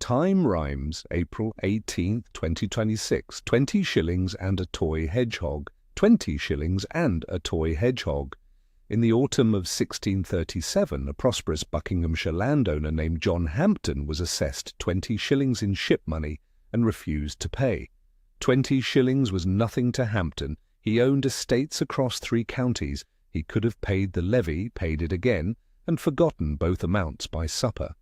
Time rhymes, April 18, 2026, 20 shillings and a toy hedgehog, 20 shillings and a toy hedgehog. In the autumn of 1637, a prosperous Buckinghamshire landowner named John Hampden was assessed 20 shillings in ship money and refused to pay. 20 shillings was nothing to Hampden. He owned estates across 3 counties. He could have paid the levy, paid it again, and forgotten both amounts by supper.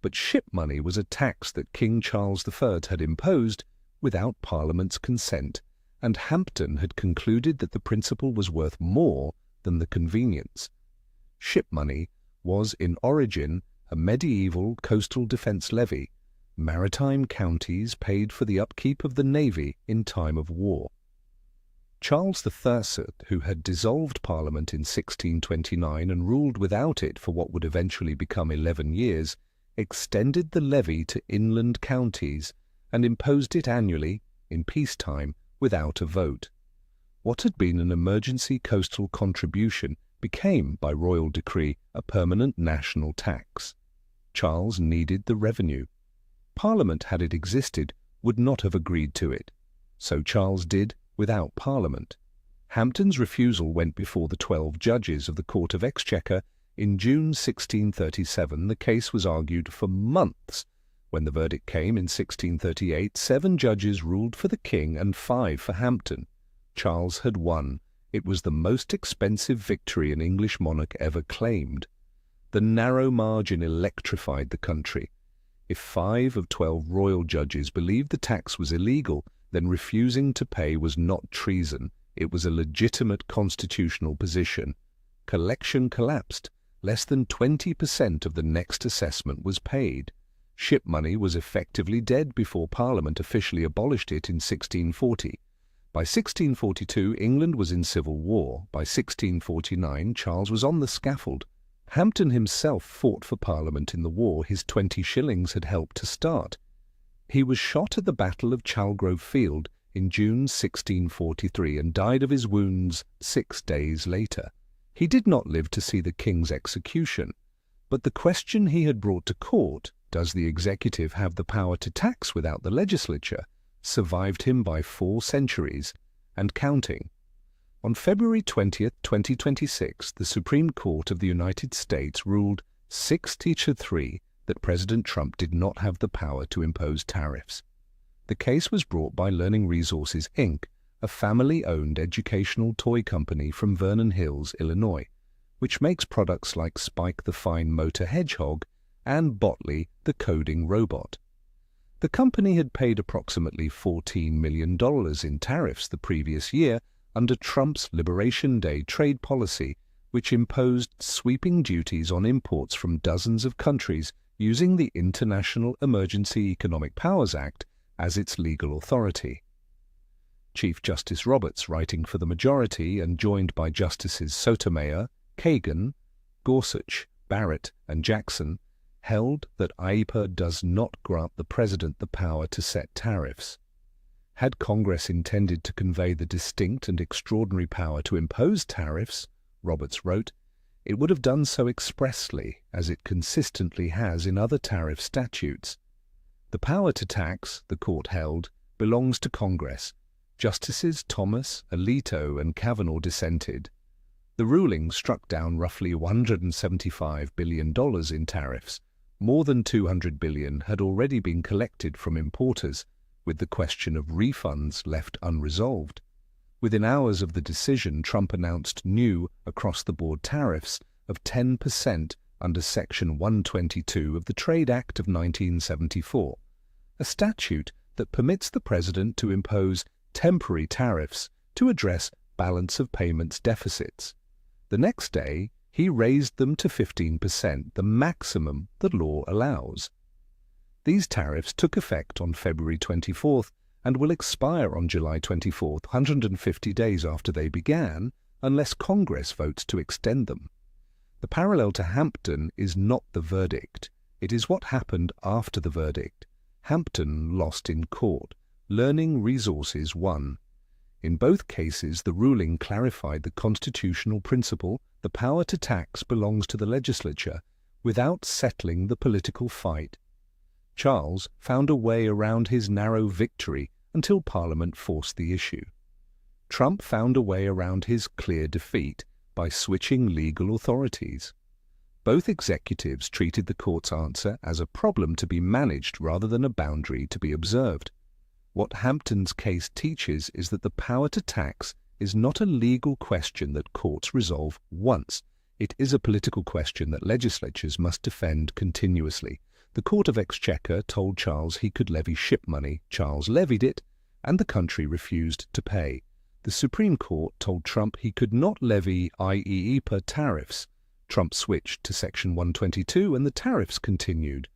But ship money was a tax that King Charles I had imposed without Parliament's consent, and Hampden had concluded that the principle was worth more than the convenience. Ship money was in origin a medieval coastal defence levy. Maritime counties paid for the upkeep of the navy in time of war. Charles III, who had dissolved Parliament in 1629 and ruled without it for what would eventually become 11 years, extended the levy to inland counties and imposed it annually, in peacetime, without a vote. What had been an emergency coastal contribution became, by royal decree, a permanent national tax. Charles needed the revenue. Parliament, had it existed, would not have agreed to it. So Charles did without Parliament. Hampden's refusal went before the 12 judges of the Court of Exchequer. In June 1637, the case was argued for months. When the verdict came in 1638, 7 judges ruled for the king and 5 for Hampden. Charles had won. It was the most expensive victory an English monarch ever claimed. The narrow margin electrified the country. If 5 of 12 royal judges believed the tax was illegal, then refusing to pay was not treason. It was a legitimate constitutional position. Collection collapsed. Less than 20% of the next assessment was paid. Ship money was effectively dead before Parliament officially abolished it in 1640. By 1642, England was in civil war. By 1649, Charles was on the scaffold. Hampden himself fought for Parliament in the war his 20 shillings had helped to start. He was shot at the Battle of Chalgrove Field in June 1643 and died of his wounds 6 days later. He did not live to see the king's execution, but the question he had brought to court, does the executive have the power to tax without the legislature, survived him by 4 centuries and counting. On February 20, 2026, the Supreme Court of the United States ruled 6-3 that President Trump did not have the power to impose tariffs. The case was brought by Learning Resources, Inc., a family-owned educational toy company from Vernon Hills, Illinois, which makes products like Spike the Fine Motor Hedgehog and Botley the coding robot. The company had paid approximately $14 million in tariffs the previous year under Trump's Liberation Day trade policy, which imposed sweeping duties on imports from dozens of countries using the International Emergency Economic Powers Act as its legal authority. Chief Justice Roberts, writing for the majority and joined by Justices Sotomayor, Kagan, Gorsuch, Barrett, and Jackson, held that IEPA does not grant the President the power to set tariffs. Had Congress intended to convey the distinct and extraordinary power to impose tariffs, Roberts wrote, it would have done so expressly, as it consistently has in other tariff statutes. The power to tax, the court held, belongs to Congress. Justices Thomas, Alito, and Kavanaugh dissented. The ruling struck down roughly $175 billion in tariffs. More than $200 billion had already been collected from importers, with the question of refunds left unresolved. Within hours of the decision, Trump announced new, across-the-board tariffs of 10% under Section 122 of the Trade Act of 1974, a statute that permits the President to impose temporary tariffs to address balance of payments deficits. The next day, he raised them to 15%, the maximum the law allows. These tariffs took effect on February 24th and will expire on July 24th, 150 days after they began, unless Congress votes to extend them. The parallel to Hampden is not the verdict. It is what happened after the verdict. Hampden lost in court. Learning Resources won. In both cases, the ruling clarified the constitutional principle the power to tax belongs to the legislature without settling the political fight. Charles found a way around his narrow victory until Parliament forced the issue. Trump found a way around his clear defeat by switching legal authorities. Both executives treated the court's answer as a problem to be managed rather than a boundary to be observed. What Hampden's case teaches is that the power to tax is not a legal question that courts resolve once. It is a political question that legislatures must defend continuously. The Court of Exchequer told Charles he could levy ship money. Charles levied it, and the country refused to pay. The Supreme Court told Trump he could not levy IEEPA tariffs. Trump switched to Section 122 and the tariffs continued.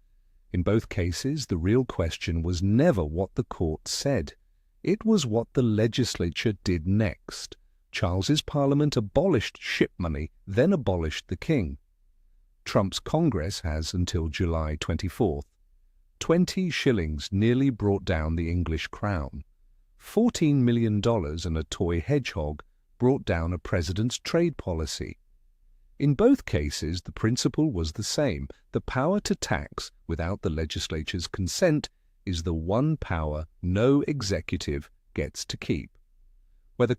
In both cases, the real question was never what the court said. It was what the legislature did next. Charles's parliament abolished ship money, then abolished the king. Trump's Congress has until July 24th. 20 shillings nearly brought down the English crown. $14 million and a toy hedgehog brought down a president's trade policy. In both cases, the principle was the same. The power to tax without the legislature's consent is the one power no executive gets to keep. Whether